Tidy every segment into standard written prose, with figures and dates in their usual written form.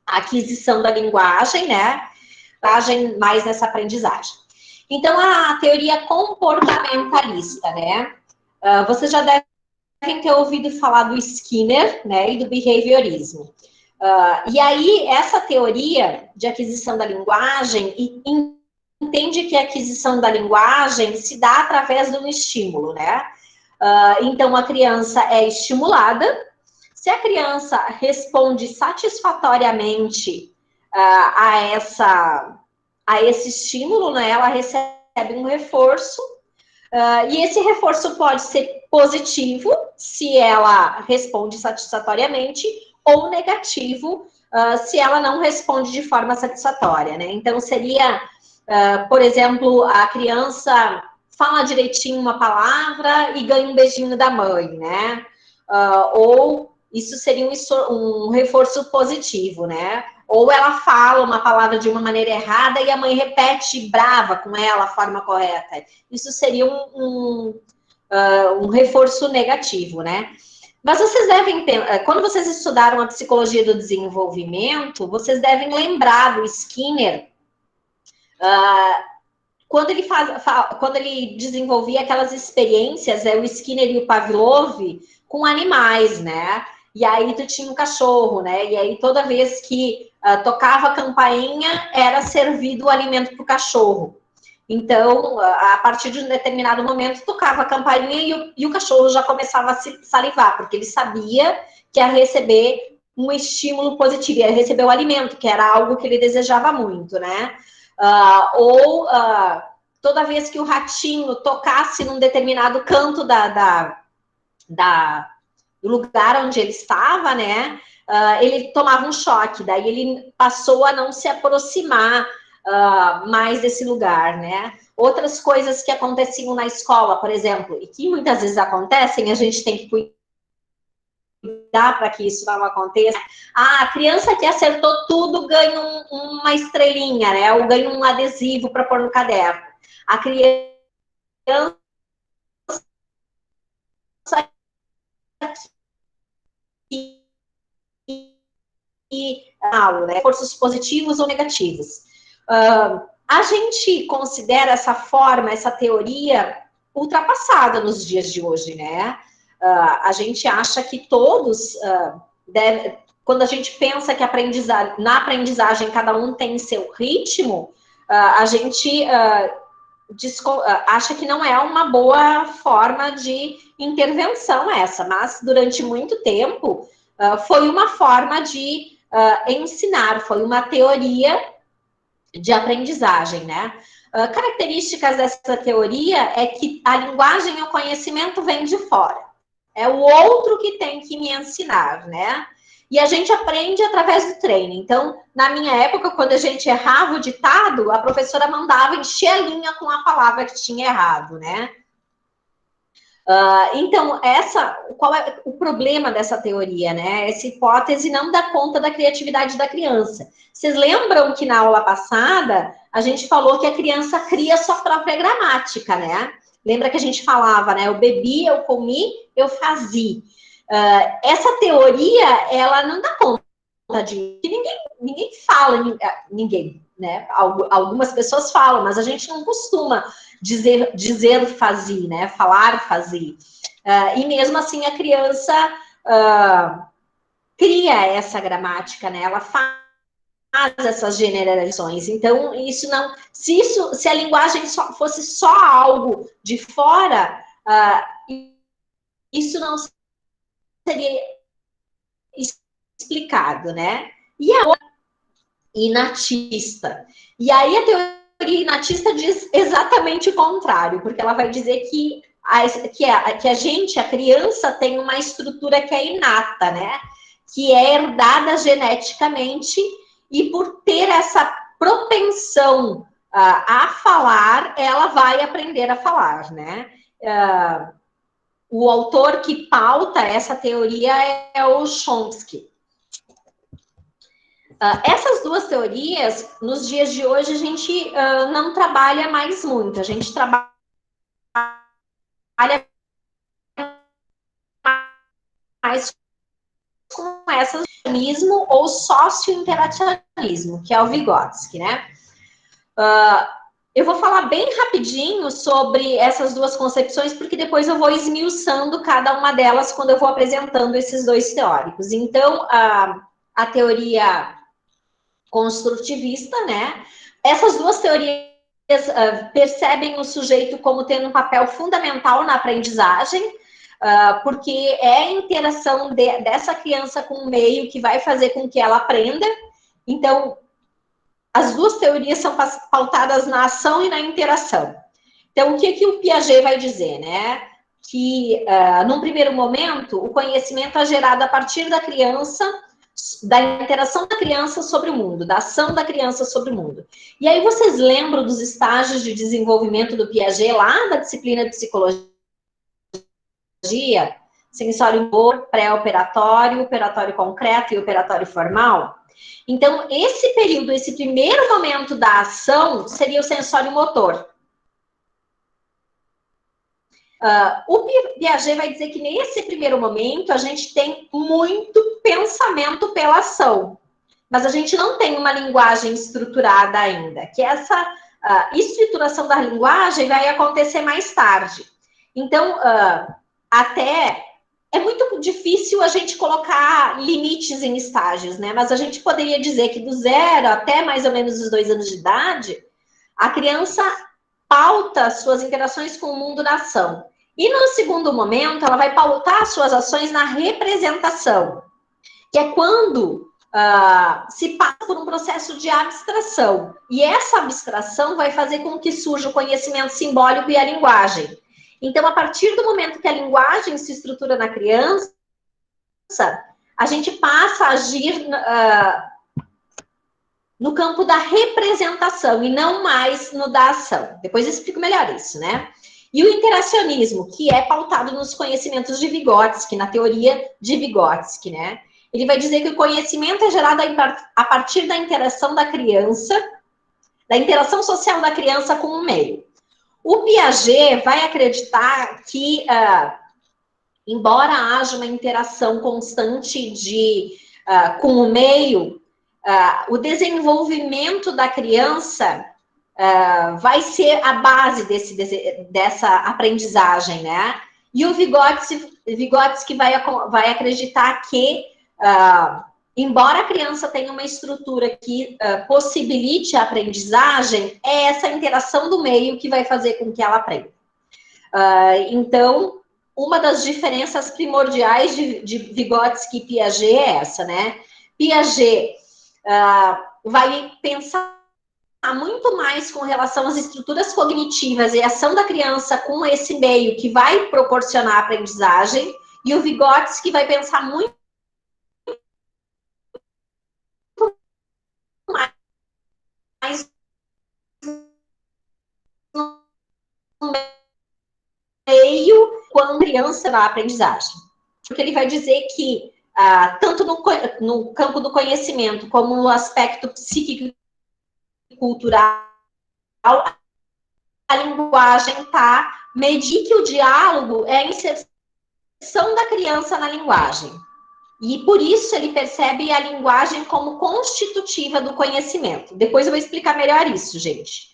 aquisição da linguagem, né? Mais nessa aprendizagem. Então, a teoria comportamentalista, né? Vocês já devem ter ouvido falar do Skinner, né? E do behaviorismo. E aí, essa teoria de aquisição da linguagem entende que a aquisição da linguagem se dá através de um estímulo, né? Então, a criança é estimulada. Se a criança responde satisfatoriamente a esse estímulo, né, ela recebe um reforço, e esse reforço pode ser positivo, se ela responde satisfatoriamente, ou negativo, se ela não responde de forma satisfatória, né? Então, seria, por exemplo, a criança fala direitinho uma palavra e ganha um beijinho da mãe, né? Ou isso seria um reforço positivo, né? Ou ela fala uma palavra de uma maneira errada e a mãe repete brava com ela a forma correta. Isso seria um reforço negativo, né? Mas vocês devem, quando vocês estudaram a psicologia do desenvolvimento, vocês devem lembrar do Skinner, quando ele desenvolvia aquelas experiências, o Skinner e o Pavlov, com animais, né? E aí tu tinha um cachorro, né? E aí toda vez que tocava a campainha, era servido o alimento para o cachorro. Então, a partir de um determinado momento, tocava a campainha e o cachorro já começava a salivar, porque ele sabia que ia receber um estímulo positivo, ia receber o alimento, que era algo que ele desejava muito, né? Toda vez que o ratinho tocasse num determinado canto do lugar onde ele estava, né? Ele tomava um choque, daí ele passou a não se aproximar mais desse lugar, né? Outras coisas que aconteciam na escola, por exemplo, e que muitas vezes acontecem, a gente tem que cuidar para que isso não aconteça. A criança que acertou tudo ganha uma estrelinha, né? Ou ganha um adesivo para pôr no caderno. A criança né? Reforços positivos ou negativos. A gente considera essa forma, essa teoria ultrapassada nos dias de hoje, né? A gente acha que todos quando a gente pensa que na aprendizagem cada um tem seu ritmo, a gente acha que não é uma boa forma de intervenção essa, mas durante muito tempo foi uma forma de ensinar, foi uma teoria de aprendizagem, né? Características dessa teoria é que a linguagem e o conhecimento vêm de fora. É o outro que tem que me ensinar, né? E a gente aprende através do treino. Então, na minha época, quando a gente errava o ditado, a professora mandava encher a linha com a palavra que tinha errado, né? Então, qual é o problema dessa teoria, né? Essa hipótese não dá conta da criatividade da criança. Vocês lembram que na aula passada a gente falou que a criança cria sua própria gramática, né? Lembra que a gente falava, né? Eu bebi, eu comi, eu fazia. Essa teoria, ela não dá conta de... Ninguém fala, né? Algumas pessoas falam, mas a gente não costuma dizer fazer, né? Falar fazer. E mesmo assim a criança cria essa gramática, né? Ela faz essas generalizações. Então, isso não... Se a linguagem fosse só algo de fora, isso não seria explicado, né? E a inatista. E aí a teoria inatista diz exatamente o contrário, porque ela vai dizer que a gente, a criança, tem uma estrutura que é inata, né? Que é herdada geneticamente, e por ter essa propensão a falar, ela vai aprender a falar, né? O autor que pauta essa teoria é o Chomsky. Essas duas teorias, nos dias de hoje, a gente não trabalha mais muito. A gente trabalha mais com essa ou socio-interacionismo, que é o Vygotsky, né? Eu vou falar bem rapidinho sobre essas duas concepções, porque depois eu vou esmiuçando cada uma delas quando eu vou apresentando esses dois teóricos. Então, a teoria construtivista, né? Essas duas teorias percebem o sujeito como tendo um papel fundamental na aprendizagem, porque é a interação dessa criança com o meio que vai fazer com que ela aprenda. Então, as duas teorias são pautadas na ação e na interação. Então, o que o Piaget vai dizer, né? Que, num primeiro momento, o conhecimento é gerado a partir da criança, da interação da criança sobre o mundo, da ação da criança sobre o mundo. E aí, vocês lembram dos estágios de desenvolvimento do Piaget lá da disciplina de psicologia? Sensório motor, pré-operatório, operatório concreto e operatório formal? Então, esse período, esse primeiro momento da ação, seria o sensório motor. O Piaget vai dizer que nesse primeiro momento a gente tem muito pensamento pela ação, mas a gente não tem uma linguagem estruturada ainda, que essa estruturação da linguagem vai acontecer mais tarde. Então, até é muito difícil a gente colocar limites em estágios, né? Mas a gente poderia dizer que do 0 até mais ou menos os 2 anos de idade, a criança pauta suas interações com o mundo da ação. E no segundo momento, ela vai pautar suas ações na representação, que é quando se passa por um processo de abstração. E essa abstração vai fazer com que surja o conhecimento simbólico e a linguagem. Então, a partir do momento que a linguagem se estrutura na criança, a gente passa a agir no campo da representação e não mais no da ação. Depois eu explico melhor isso, né? E o interacionismo, que é pautado nos conhecimentos de Vygotsky, na teoria de Vygotsky, né? Ele vai dizer que o conhecimento é gerado a partir da interação da criança, da interação social da criança com o meio. O Piaget vai acreditar que, embora haja uma interação constante com o meio, o desenvolvimento da criança vai ser a base dessa aprendizagem, né? E o Vygotsky vai acreditar que, embora a criança tenha uma estrutura que possibilite a aprendizagem, é essa interação do meio que vai fazer com que ela aprenda. Então, uma das diferenças primordiais de Vygotsky e Piaget é essa, né? Piaget vai pensar muito mais com relação às estruturas cognitivas e a ação da criança com esse meio que vai proporcionar a aprendizagem, e o Vygotsky vai pensar muito mais no meio quando a criança na aprendizagem. Porque ele vai dizer que, tanto no campo do conhecimento como no aspecto psíquico e cultural, a linguagem está medir que o diálogo é a inserção da criança na linguagem. E por isso ele percebe a linguagem como constitutiva do conhecimento. Depois eu vou explicar melhor isso, gente.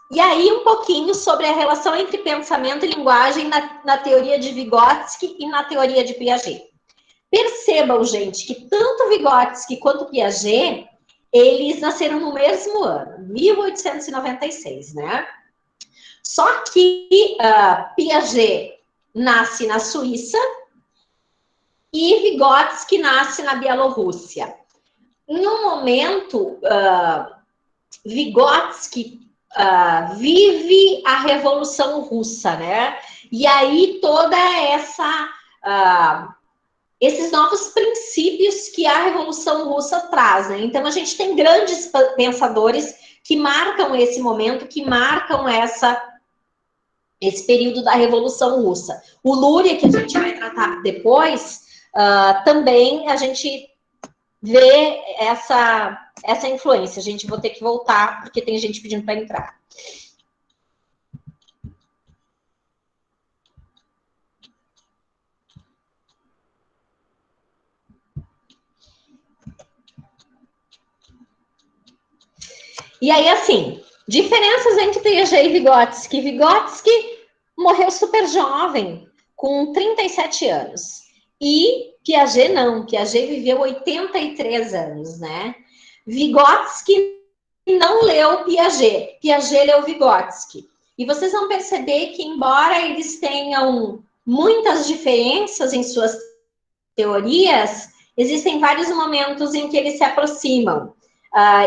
E aí um pouquinho sobre a relação entre pensamento e linguagem na teoria de Vygotsky e na teoria de Piaget. Percebam, gente, que tanto Vygotsky quanto Piaget, eles nasceram no mesmo ano, 1896, né? Só que Piaget nasce na Suíça e Vygotsky nasce na Bielorrússia. Em um momento, Vygotsky vive a Revolução Russa, né? E aí toda esses novos princípios que a Revolução Russa traz, né? Então a gente tem grandes pensadores que marcam esse momento, que marcam esse período da Revolução Russa. O Luria, que a gente vai tratar depois, também a gente vê essa influência. Gente, vou ter que voltar, porque tem gente pedindo para entrar. E aí, assim, diferenças entre Piaget e Vygotsky. Vygotsky morreu super jovem, com 37 anos. E Piaget não, Piaget viveu 83 anos, né? Vygotsky não leu Piaget, Piaget leu Vygotsky. E vocês vão perceber que, embora eles tenham muitas diferenças em suas teorias, existem vários momentos em que eles se aproximam.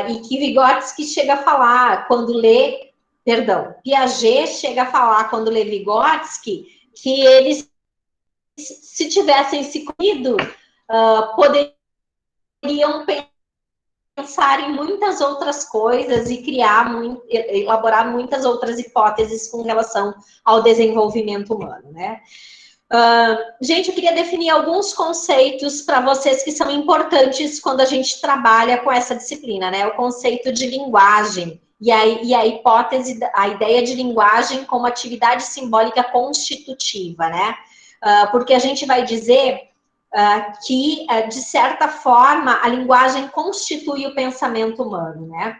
E que Vygotsky chega a falar, quando lê, perdão, Piaget chega a falar, quando lê Vygotsky, que eles, se tivessem se conhecido, poderiam pensar em muitas outras coisas e elaborar muitas outras hipóteses com relação ao desenvolvimento humano, né? Gente, eu queria definir alguns conceitos para vocês que são importantes quando a gente trabalha com essa disciplina, né? O conceito de linguagem e a hipótese, a ideia de linguagem como atividade simbólica constitutiva, né? Porque a gente vai dizer que, de certa forma, a linguagem constitui o pensamento humano, né?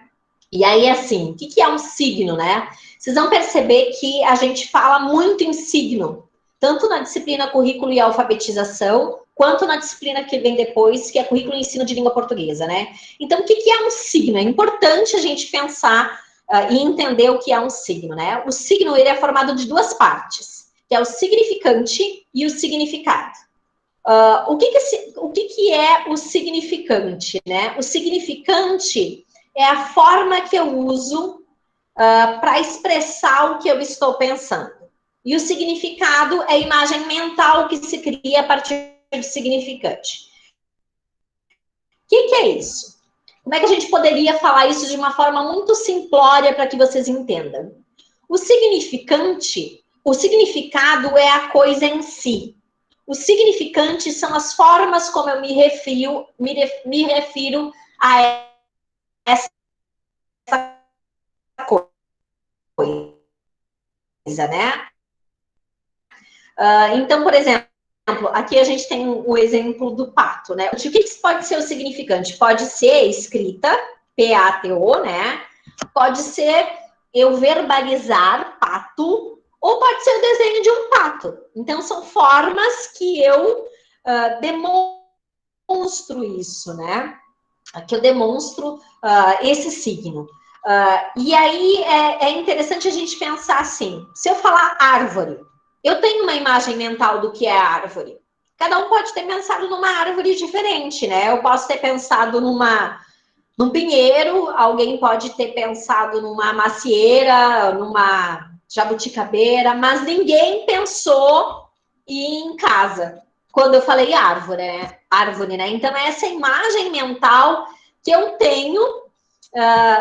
E aí, assim, o que é um signo, né? Vocês vão perceber que a gente fala muito em signo, tanto na disciplina Currículo e Alfabetização, quanto na disciplina que vem depois, que é Currículo e Ensino de Língua Portuguesa, né? Então, o que é um signo? É importante a gente pensar e entender o que é um signo, né? O signo, ele é formado de duas partes, que é o significante e o significado. O que é o significante, né? O significante é a forma que eu uso para expressar o que eu estou pensando. E o significado é a imagem mental que se cria a partir do significante. O que é isso? Como é que a gente poderia falar isso de uma forma muito simplória para que vocês entendam? O significante, o significado é a coisa em si. Os significantes são as formas como eu me refiro a essa coisa, né? Então, por exemplo, aqui a gente tem o exemplo do pato, né? O que pode ser o significante? Pode ser escrita, P-A-T-O, né? Pode ser eu verbalizar pato, ou pode ser o desenho de um pato. Então, são formas que eu demonstro isso, né? Que eu demonstro esse signo. E aí é interessante a gente pensar assim, se eu falar árvore, eu tenho uma imagem mental do que é árvore. Cada um pode ter pensado numa árvore diferente, né? Eu posso ter pensado num pinheiro, alguém pode ter pensado numa macieira, numa jabuticabeira, mas ninguém pensou em casa. Quando eu falei árvore, né? Então, é essa imagem mental que eu tenho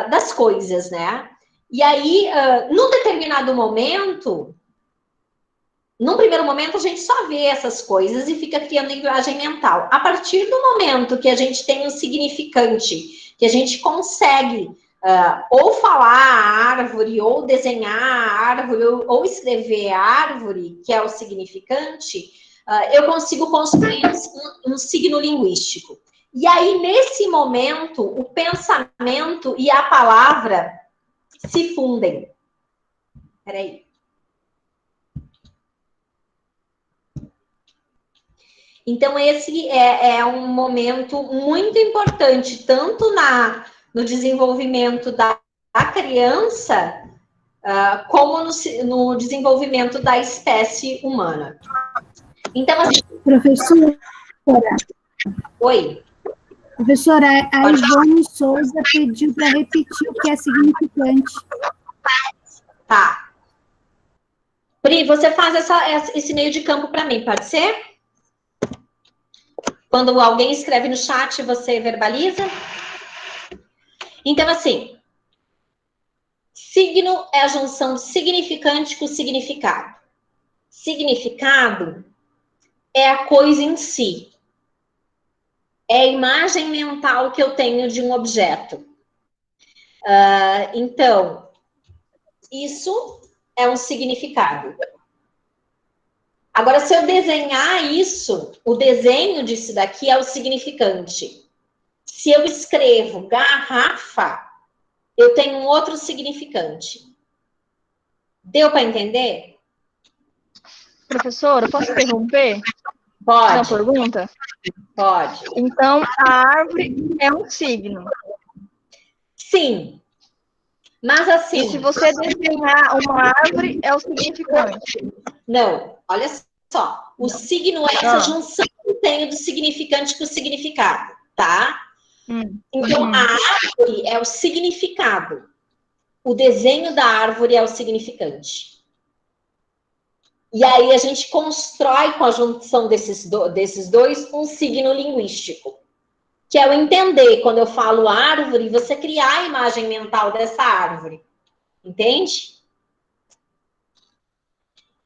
das coisas, né? E aí, num determinado momento, num primeiro momento, a gente só vê essas coisas e fica criando imagem mental. A partir do momento que a gente tem um significante, que a gente consegue ou falar a árvore, ou desenhar a árvore, ou escrever a árvore, que é o significante, eu consigo construir um signo linguístico. E aí, nesse momento, o pensamento e a palavra se fundem. Peraí. Então, esse é um momento muito importante, tanto no desenvolvimento da criança, como no desenvolvimento da espécie humana. Então, assim... Professora. Oi. Professora, a Ivone Souza pediu para repetir o que é significante. Tá. Pri, você faz esse meio de campo para mim, pode ser? Quando alguém escreve no chat, você verbaliza? Então, assim, signo é a junção de significante com significado. Significado é a coisa em si. É a imagem mental que eu tenho de um objeto. Então, isso é um significado. Agora, se eu desenhar isso, o desenho disso daqui é o significante. Se eu escrevo garrafa, eu tenho um outro significante. Deu para entender? Professora, posso interromper? Pode. Uma pergunta? Pode. Então, a árvore é um signo. Sim. Mas assim... E se você desenhar uma árvore, é o significante. Não, olha só. O signo é essa junção que eu tenho do significante com o significado, tá? Então, a árvore é o significado. O desenho da árvore é o significante. E aí a gente constrói com a junção desses dois um signo linguístico. Que é o entender, quando eu falo árvore, você criar a imagem mental dessa árvore. Entende?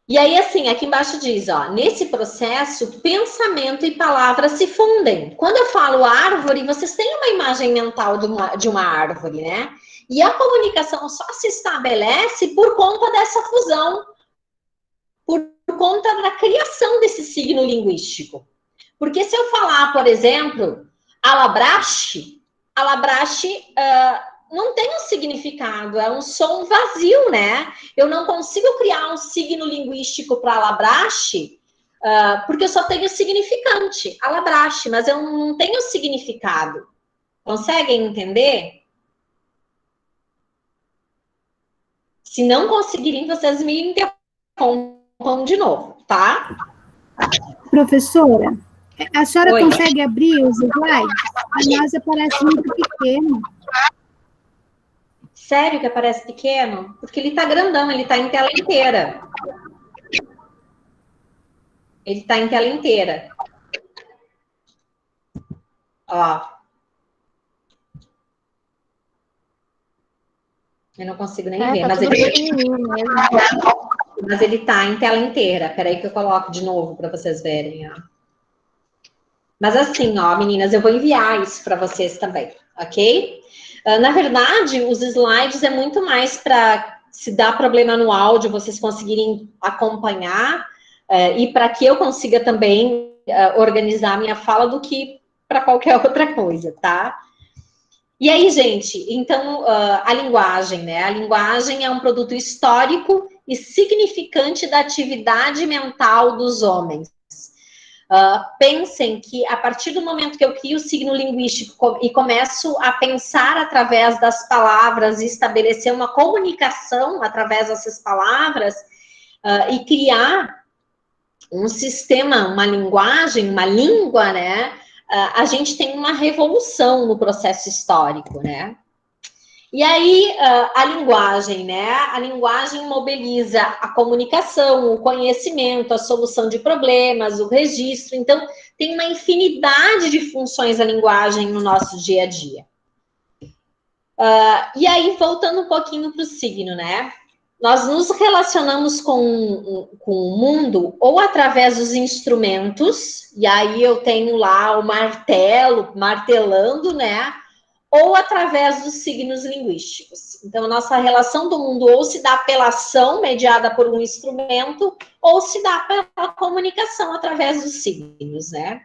E aí, assim, aqui embaixo diz, ó, nesse processo, pensamento e palavra se fundem. Quando eu falo árvore, vocês têm uma imagem mental de uma árvore, né? E a comunicação só se estabelece por conta dessa fusão, por conta da criação desse signo linguístico. Porque se eu falar, por exemplo, alabrache não tem um significado, é um som vazio, né? Eu não consigo criar um signo linguístico para alabrache, porque eu só tenho significante, alabrache, mas eu não tenho significado. Conseguem entender? Se não conseguirem, vocês me interrompam de novo, tá? Professora, a senhora Oi. consegue abrir os slides? A NASA parece muito pequeno. Sério que aparece pequeno? Porque ele tá grandão, ele tá em tela inteira. Ele tá em tela inteira. Ó. Eu não consigo nem ver, Tá mas tudo pequenininho mesmo. Mas ele tá em tela inteira. Peraí que eu coloco de novo para vocês verem, ó. Mas assim, ó, meninas, eu vou enviar isso para vocês também, ok? Na verdade, os slides é muito mais para, se dá problema no áudio, vocês conseguirem acompanhar e para que eu consiga também organizar a minha fala do que para qualquer outra coisa, tá? E aí, gente, então, a linguagem, né? A linguagem é um produto histórico e significante da atividade mental dos homens. Pensem que a partir do momento que eu crio o signo linguístico e começo a pensar através das palavras e estabelecer uma comunicação através dessas palavras e criar um sistema, uma linguagem, uma língua, né? A gente tem uma revolução no processo histórico, né? E aí, a linguagem, né? A linguagem mobiliza a comunicação, o conhecimento, a solução de problemas, o registro. Então, tem uma infinidade de funções a linguagem no nosso dia a dia. E aí, voltando um pouquinho para o signo, né? Nós nos relacionamos com o mundo ou através dos instrumentos, e aí eu tenho lá o martelo, martelando, né? Ou através dos signos linguísticos. Então, a nossa relação do mundo ou se dá pela ação mediada por um instrumento, ou se dá pela comunicação através dos signos, né?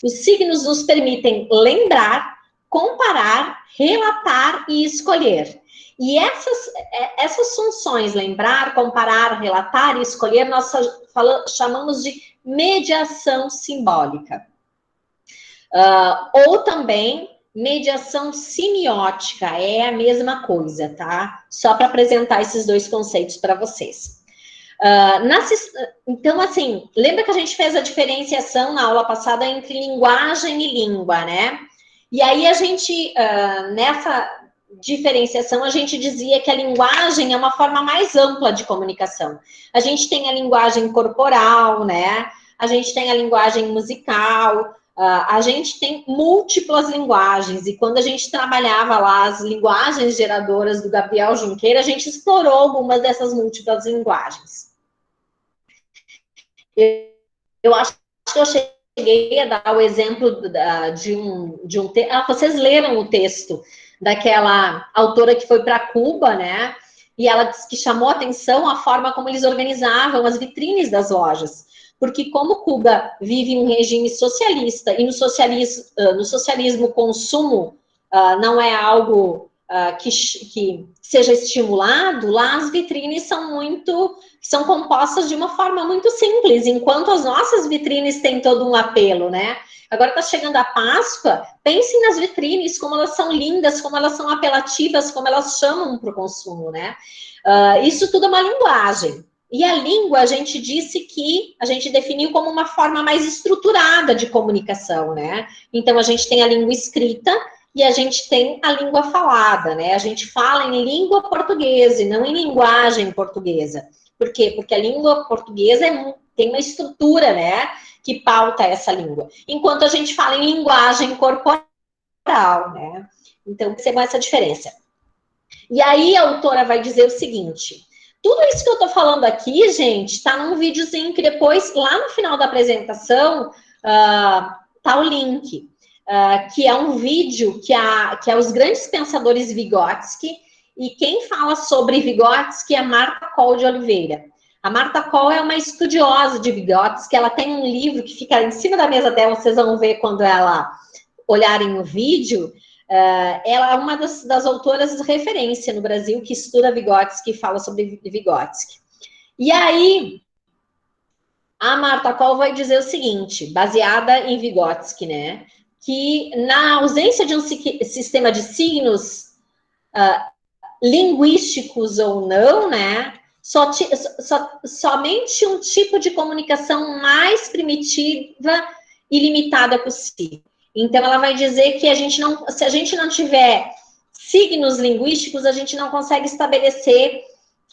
Os signos nos permitem lembrar, comparar, relatar e escolher. E essas funções, lembrar, comparar, relatar e escolher, nós chamamos de mediação simbólica. Ou também mediação semiótica, é a mesma coisa, tá? Só para apresentar esses dois conceitos para vocês. Então, assim, lembra que a gente fez a diferenciação na aula passada entre linguagem e língua, né? E aí a gente, nessa diferenciação, a gente dizia que a linguagem é uma forma mais ampla de comunicação. A gente tem a linguagem corporal, né? A gente tem a linguagem musical, a gente tem múltiplas linguagens, e quando a gente trabalhava lá as linguagens geradoras do Gabriel Junqueira, a gente explorou algumas dessas múltiplas linguagens. Eu acho que eu cheguei a dar o exemplo de um texto. Vocês leram o texto daquela autora que foi para Cuba, né? E ela disse que chamou a atenção a forma como eles organizavam as vitrines das lojas. Porque como Cuba vive um regime socialista, e no socialismo o consumo não é algo que seja estimulado, lá as vitrines são compostas de uma forma muito simples, enquanto as nossas vitrines têm todo um apelo, né? Agora está chegando a Páscoa, pensem nas vitrines, como elas são lindas, como elas são apelativas, como elas chamam para o consumo, né? Isso tudo é uma linguagem. E a língua, a gente disse que a gente definiu como uma forma mais estruturada de comunicação, né? Então, a gente tem a língua escrita e a gente tem a língua falada, né? A gente fala em língua portuguesa e não em linguagem portuguesa. Por quê? Porque a língua portuguesa tem uma estrutura, né? Que pauta essa língua. Enquanto a gente fala em linguagem corporal, né? Então, percebam essa diferença. E aí, a autora vai dizer o seguinte: tudo isso que eu tô falando aqui, gente, tá num videozinho que depois, lá no final da apresentação, tá o link, que é um vídeo que é os grandes pensadores Vygotsky, e quem fala sobre Vygotsky é a Marta Coll de Oliveira. A Marta Coll é uma estudiosa de Vygotsky, ela tem um livro que fica em cima da mesa dela, vocês vão ver quando ela olharem o vídeo. Ela é uma das autoras de referência no Brasil que estuda Vygotsky e fala sobre Vygotsky. E aí, a Marta Coll vai dizer o seguinte, baseada em Vygotsky, né? Que na ausência de um sistema de signos linguísticos ou não, né? Somente um tipo de comunicação mais primitiva e limitada possível. Então, ela vai dizer que se a gente não tiver signos linguísticos, a gente não consegue estabelecer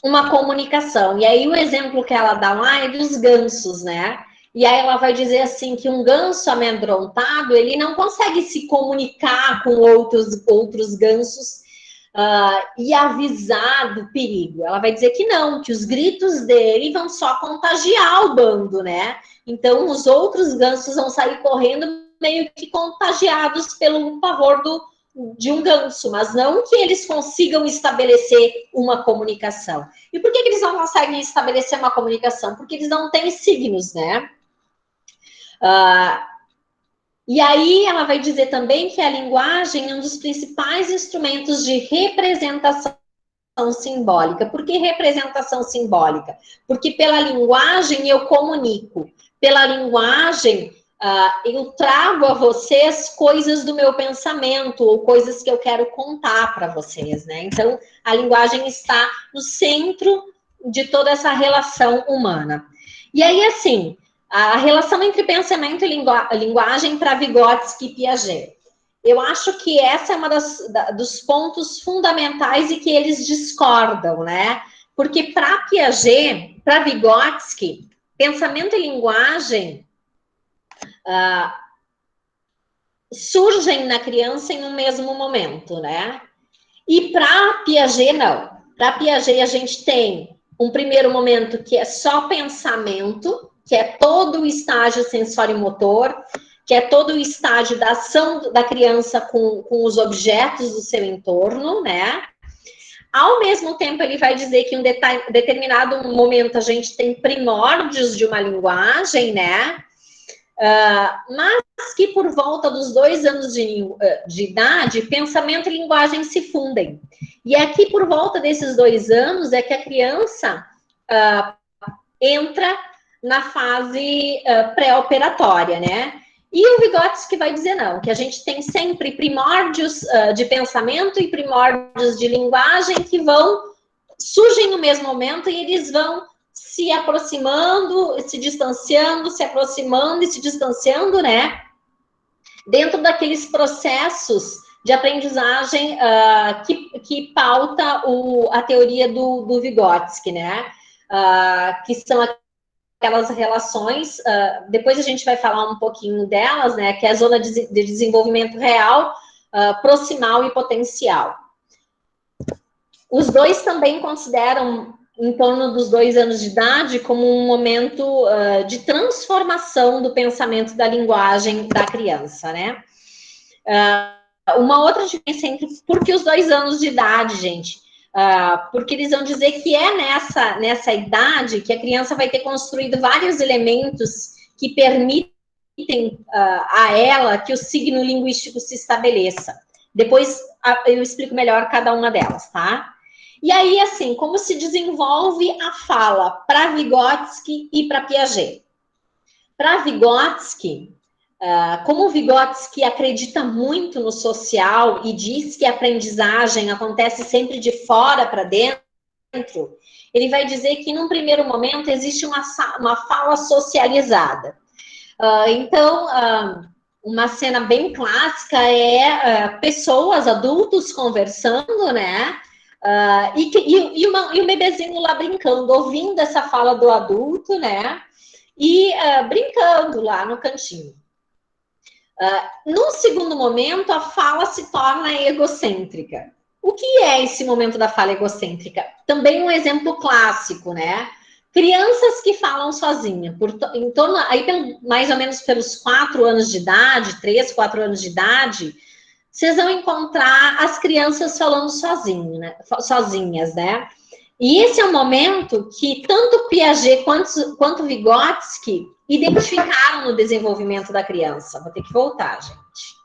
uma comunicação. E aí, o exemplo que ela dá lá é dos gansos, né? E aí, ela vai dizer assim, que um ganso amedrontado, ele não consegue se comunicar com outros gansos e avisar do perigo. Ela vai dizer que não, que os gritos dele vão só contagiar o bando, né? Então, os outros gansos vão sair correndo meio que contagiados pelo pavor de um ganso, mas não que eles consigam estabelecer uma comunicação. E por que eles não conseguem estabelecer uma comunicação? Porque eles não têm signos, né? E aí ela vai dizer também que a linguagem é um dos principais instrumentos de representação simbólica. Por que representação simbólica? Porque pela linguagem eu comunico. Pela linguagem eu trago a vocês coisas do meu pensamento ou coisas que eu quero contar para vocês, né? Então, a linguagem está no centro de toda essa relação humana. E aí, assim, a relação entre pensamento e linguagem para Vygotsky e Piaget. Eu acho que essa é uma dos pontos fundamentais e que eles discordam, né? Porque para Piaget, para Vygotsky, pensamento e linguagem surgem na criança em um mesmo momento, né? E para Piaget, não. Para Piaget, a gente tem um primeiro momento que é só pensamento, que é todo o estágio sensório-motor, que é todo o estágio da ação da criança com os objetos do seu entorno, né? Ao mesmo tempo, ele vai dizer que em um determinado momento a gente tem primórdios de uma linguagem, né? Mas que por volta dos 2 anos de idade, pensamento e linguagem se fundem. E aqui, por volta desses 2 anos, é que a criança entra na fase pré-operatória, né? E o Vygotsky vai dizer não, que a gente tem sempre primórdios de pensamento e primórdios de linguagem que surgem no mesmo momento e eles vão se aproximando, se distanciando, se aproximando e se distanciando, né? Dentro daqueles processos de aprendizagem que pauta a teoria do Vygotsky, né? Que são aquelas relações, depois a gente vai falar um pouquinho delas, né? Que é a zona de desenvolvimento real, proximal e potencial. Os dois também consideram em torno dos 2 anos de idade como um momento de transformação do pensamento da linguagem da criança, né? Uma outra diferença entre por que os 2 anos de idade, gente? Porque eles vão dizer que é nessa idade que a criança vai ter construído vários elementos que permitem a ela que o signo linguístico se estabeleça. Depois eu explico melhor cada uma delas, tá? E aí, assim, como se desenvolve a fala para Vygotsky e para Piaget? Para Vygotsky, como o Vygotsky acredita muito no social e diz que a aprendizagem acontece sempre de fora para dentro, ele vai dizer que, num primeiro momento, existe uma fala socializada. Então, uma cena bem clássica é pessoas, adultos conversando, né? E um bebezinho lá brincando, ouvindo essa fala do adulto, né? E brincando lá no cantinho. No segundo momento, a fala se torna egocêntrica. O que é esse momento da fala egocêntrica? Também um exemplo clássico, né? Crianças que falam sozinhas, em torno, aí mais ou menos pelos 4 anos de idade, 3, 4 anos de idade, vocês vão encontrar as crianças falando sozinhas, né? E esse é um momento que tanto Piaget quanto Vygotsky identificaram no desenvolvimento da criança. Vou ter que voltar, gente.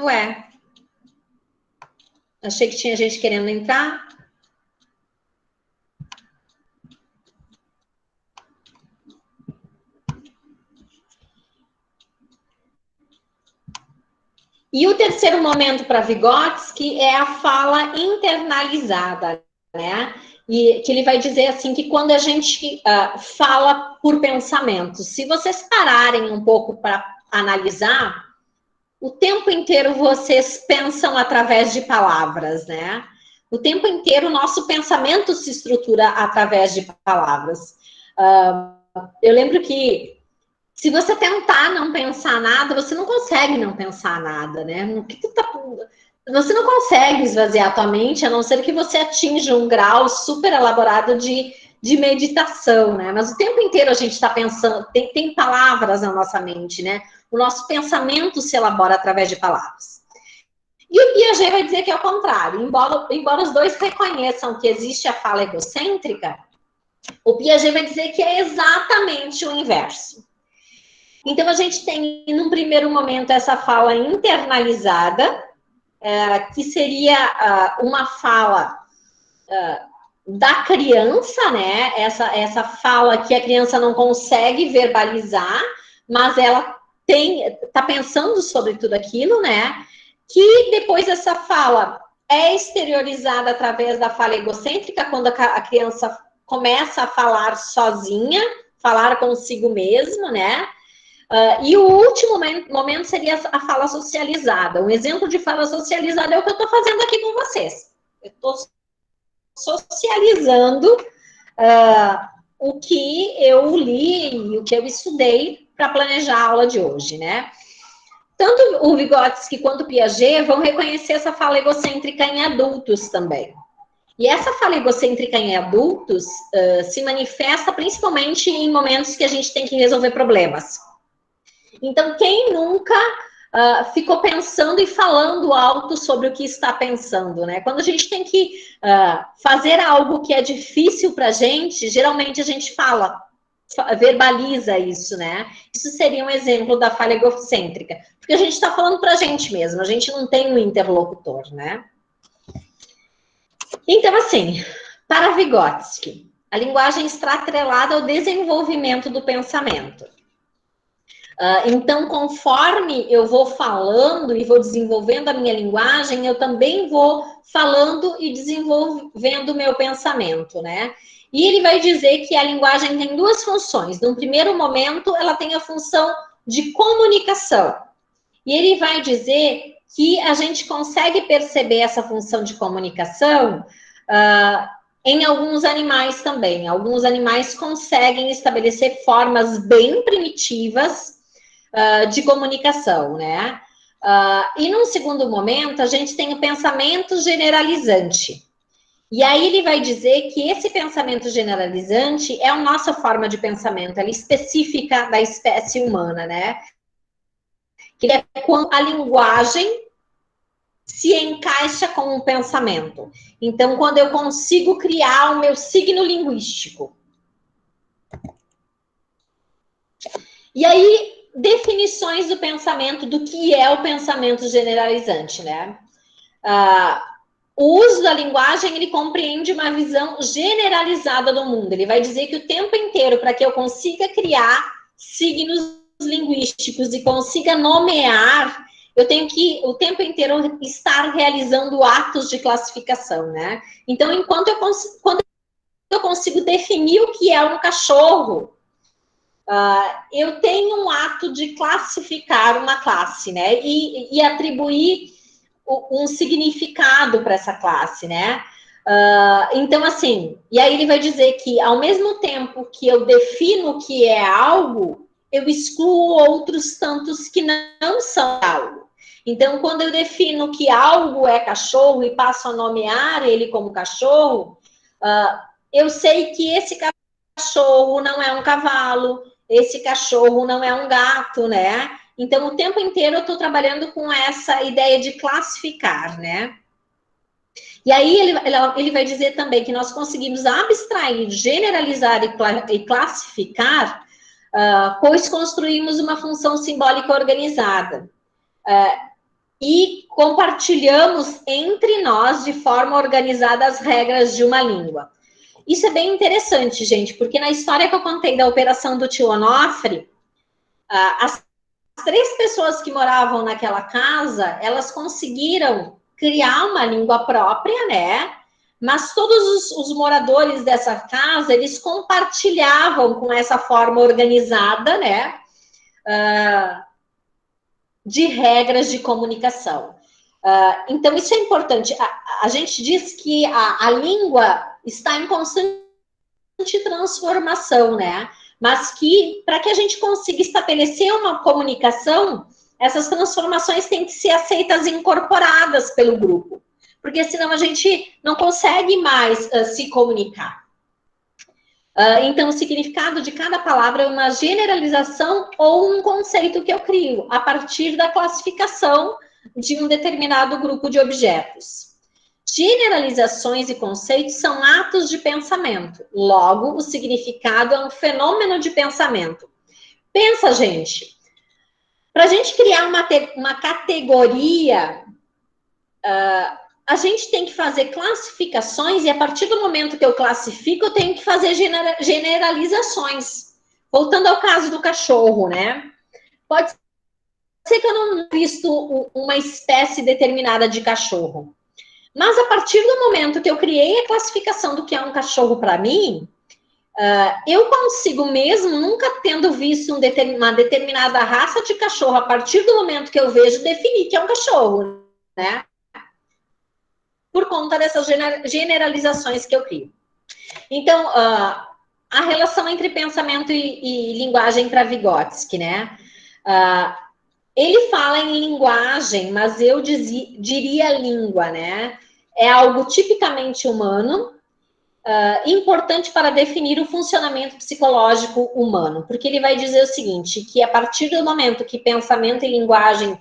Ué. Achei que tinha gente querendo entrar. E o terceiro momento para Vygotsky é a fala internalizada, né? E que ele vai dizer assim que quando a gente fala por pensamento, se vocês pararem um pouco para analisar, o tempo inteiro vocês pensam através de palavras, né? O tempo inteiro o nosso pensamento se estrutura através de palavras. Eu lembro que se você tentar não pensar nada, você não consegue não pensar nada, né? Você não consegue esvaziar a tua mente, a não ser que você atinja um grau super elaborado de meditação, né? Mas o tempo inteiro a gente está pensando, tem palavras na nossa mente, né? O nosso pensamento se elabora através de palavras. E o Piaget vai dizer que é o contrário. Embora os dois reconheçam que existe a fala egocêntrica, o Piaget vai dizer que é exatamente o inverso. Então, a gente tem, num primeiro momento, essa fala internalizada, que seria uma fala da criança, né? Essa fala que a criança não consegue verbalizar, mas ela está pensando sobre tudo aquilo, né? Que depois essa fala é exteriorizada através da fala egocêntrica, quando a criança começa a falar sozinha, falar consigo mesma, né? E o último momento seria a fala socializada. Um exemplo de fala socializada é o que eu estou fazendo aqui com vocês. Eu estou socializando o que eu li e o que eu estudei para planejar a aula de hoje, né? Tanto o Vygotsky quanto o Piaget vão reconhecer essa fala egocêntrica em adultos também. E essa fala egocêntrica em adultos se manifesta principalmente em momentos que a gente tem que resolver problemas. Então, quem nunca ficou pensando e falando alto sobre o que está pensando, né? Quando a gente tem que fazer algo que é difícil para a gente, geralmente a gente verbaliza isso, né? Isso seria um exemplo da fala egocêntrica, porque a gente está falando para a gente mesmo, a gente não tem um interlocutor, né? Então, assim, para Vygotsky, a linguagem está atrelada ao desenvolvimento do pensamento. Então, conforme eu vou falando e vou desenvolvendo a minha linguagem, eu também vou falando e desenvolvendo o meu pensamento, né? E ele vai dizer que a linguagem tem 2 funções. No primeiro momento, ela tem a função de comunicação. E ele vai dizer que a gente consegue perceber essa função de comunicação em alguns animais também. Alguns animais conseguem estabelecer formas bem primitivas de comunicação, né? E num segundo momento, a gente tem o pensamento generalizante. E aí ele vai dizer que esse pensamento generalizante é a nossa forma de pensamento, ela é específica da espécie humana, né? Que é quando a linguagem se encaixa com o pensamento. Então, quando eu consigo criar o meu signo linguístico. E aí, definições do pensamento, do que é o pensamento generalizante, né? O uso da linguagem, ele compreende uma visão generalizada do mundo. Ele vai dizer que o tempo inteiro, para que eu consiga criar signos linguísticos e consiga nomear, eu tenho que, o tempo inteiro, estar realizando atos de classificação, né? Então, quando eu consigo definir o que é um cachorro, eu tenho um ato de classificar uma classe, né? E atribuir um significado para essa classe, né? Então, assim, e aí ele vai dizer que, ao mesmo tempo que eu defino o que é algo, eu excluo outros tantos que não são algo. Então, quando eu defino que algo é cachorro e passo a nomear ele como cachorro, eu sei que esse cachorro não é um cavalo, esse cachorro não é um gato, né? Então, o tempo inteiro eu estou trabalhando com essa ideia de classificar, né? E aí ele vai dizer também que nós conseguimos abstrair, generalizar e classificar, pois construímos uma função simbólica organizada. E compartilhamos entre nós de forma organizada as regras de uma língua. Isso é bem interessante, gente, porque na história que eu contei da operação do tio Onofre, as 3 pessoas que moravam naquela casa, elas conseguiram criar uma língua própria, né? Mas todos os moradores dessa casa, eles compartilhavam com essa forma organizada, né? De regras de comunicação. Então, isso é importante. A gente diz que a língua está em constante transformação, né? Mas que, para que a gente consiga estabelecer uma comunicação, essas transformações têm que ser aceitas e incorporadas pelo grupo, porque senão a gente não consegue mais se comunicar. Então, o significado de cada palavra é uma generalização ou um conceito que eu crio a partir da classificação de um determinado grupo de objetos. Generalizações e conceitos são atos de pensamento. Logo, o significado é um fenômeno de pensamento. Pensa, gente, para a gente criar uma categoria, a gente tem que fazer classificações e a partir do momento que eu classifico, eu tenho que fazer generalizações. Voltando ao caso do cachorro, né? Pode ser que eu não visto uma espécie determinada de cachorro. Mas a partir do momento que eu criei a classificação do que é um cachorro para mim, eu consigo mesmo, nunca tendo visto uma determinada raça de cachorro, a partir do momento que eu vejo, definir que é um cachorro, né? Por conta dessas generalizações que eu crio. Então, a relação entre pensamento e linguagem para Vygotsky, né? Ele fala em linguagem, mas eu diria língua, né? É algo tipicamente humano, importante para definir o funcionamento psicológico humano, porque ele vai dizer o seguinte, que a partir do momento que pensamento e linguagem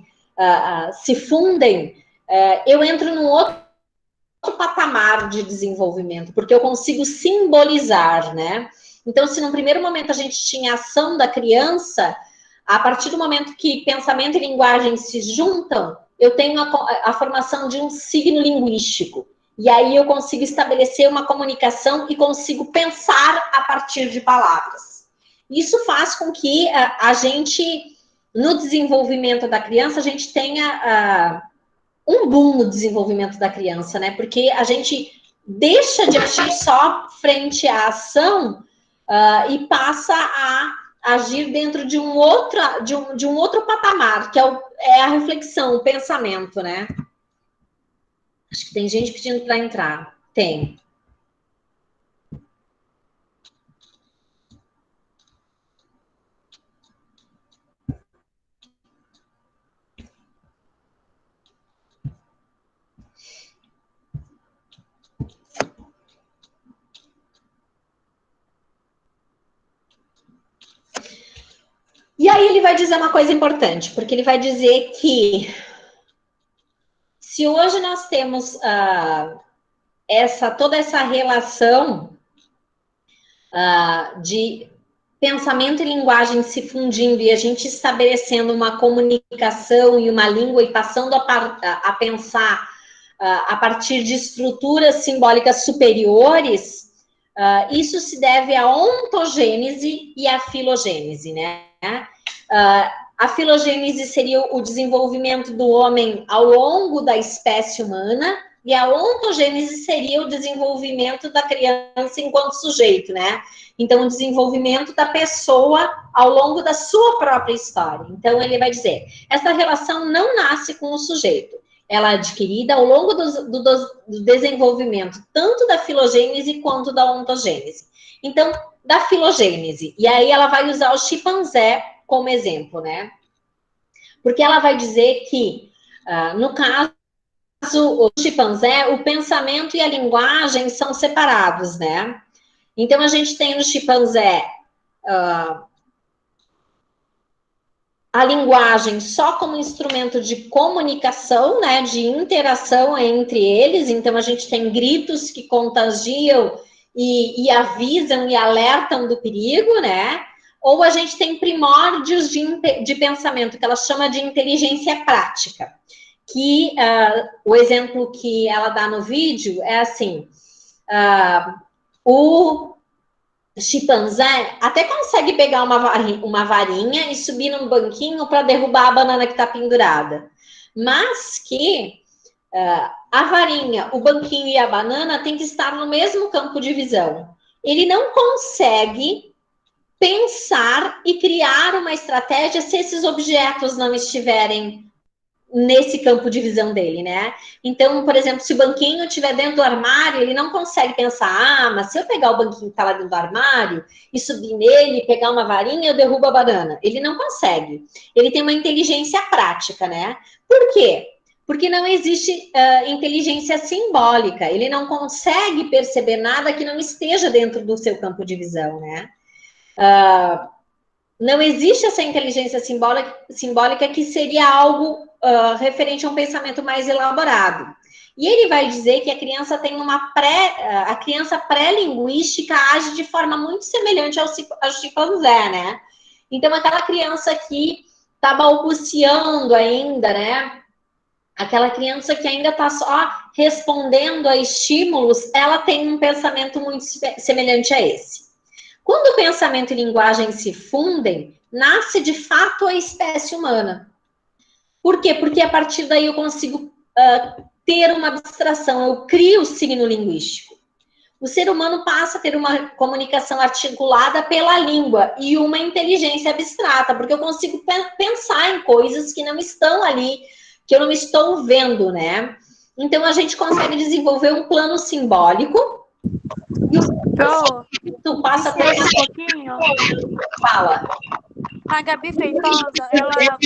se fundem, eu entro num outro patamar de desenvolvimento, porque eu consigo simbolizar, né? Então, se num primeiro momento a gente tinha a ação da criança, a partir do momento que pensamento e linguagem se juntam, eu tenho a formação de um signo linguístico. E aí eu consigo estabelecer uma comunicação e consigo pensar a partir de palavras. Isso faz com que a gente, no desenvolvimento da criança, a gente tenha um boom no desenvolvimento da criança, né? Porque a gente deixa de agir só frente à ação e passa a agir dentro de um outro patamar, que é a reflexão, o pensamento, né? Acho que tem gente pedindo para entrar. Tem. E aí ele vai dizer uma coisa importante, porque ele vai dizer que se hoje nós temos toda essa relação de pensamento e linguagem se fundindo e a gente estabelecendo uma comunicação e uma língua e passando a pensar a partir de estruturas simbólicas superiores, isso se deve à ontogênese e à filogênese, né? A filogênese seria o desenvolvimento do homem ao longo da espécie humana, e a ontogênese seria o desenvolvimento da criança enquanto sujeito, né? Então, o desenvolvimento da pessoa ao longo da sua própria história. Então, ele vai dizer, essa relação não nasce com o sujeito, ela é adquirida ao longo do desenvolvimento, tanto da filogênese quanto da ontogênese. Então, da filogênese, e aí ela vai usar o chimpanzé como exemplo, né? Porque ela vai dizer que, no caso, o chimpanzé, o pensamento e a linguagem são separados, né? Então, a gente tem no chimpanzé a linguagem só como instrumento de comunicação, né? De interação entre eles. Então, a gente tem gritos que contagiam e avisam e alertam do perigo, né? Ou a gente tem primórdios de pensamento, que ela chama de inteligência prática. Que o exemplo que ela dá no vídeo é assim, o chimpanzé até consegue pegar uma varinha e subir num banquinho para derrubar a banana que está pendurada, mas que a varinha, o banquinho e a banana tem que estar no mesmo campo de visão. Ele não consegue pensar e criar uma estratégia se esses objetos não estiverem nesse campo de visão dele, né? Então, por exemplo, se o banquinho estiver dentro do armário, ele não consegue pensar, mas se eu pegar o banquinho que está lá dentro do armário e subir nele, pegar uma varinha, eu derrubo a banana. Ele não consegue. Ele tem uma inteligência prática, né? Por quê? Porque não existe inteligência simbólica. Ele não consegue perceber nada que não esteja dentro do seu campo de visão, né? Não existe essa inteligência simbólica que seria algo referente a um pensamento mais elaborado. E ele vai dizer que a criança tem a criança pré-linguística age de forma muito semelhante ao chimpanzé, né? Então, aquela criança que está balbuciando ainda, né? Aquela criança que ainda está só respondendo a estímulos, ela tem um pensamento muito semelhante a esse. Quando o pensamento e linguagem se fundem, nasce de fato a espécie humana. Por quê? Porque a partir daí eu consigo ter uma abstração, eu crio o signo linguístico. O ser humano passa a ter uma comunicação articulada pela língua e uma inteligência abstrata, porque eu consigo pensar em coisas que não estão ali, que eu não estou vendo, né? Então, a gente consegue desenvolver um plano simbólico. Tu passa por um pouquinho. Fala. A Gabi Feitosa, ela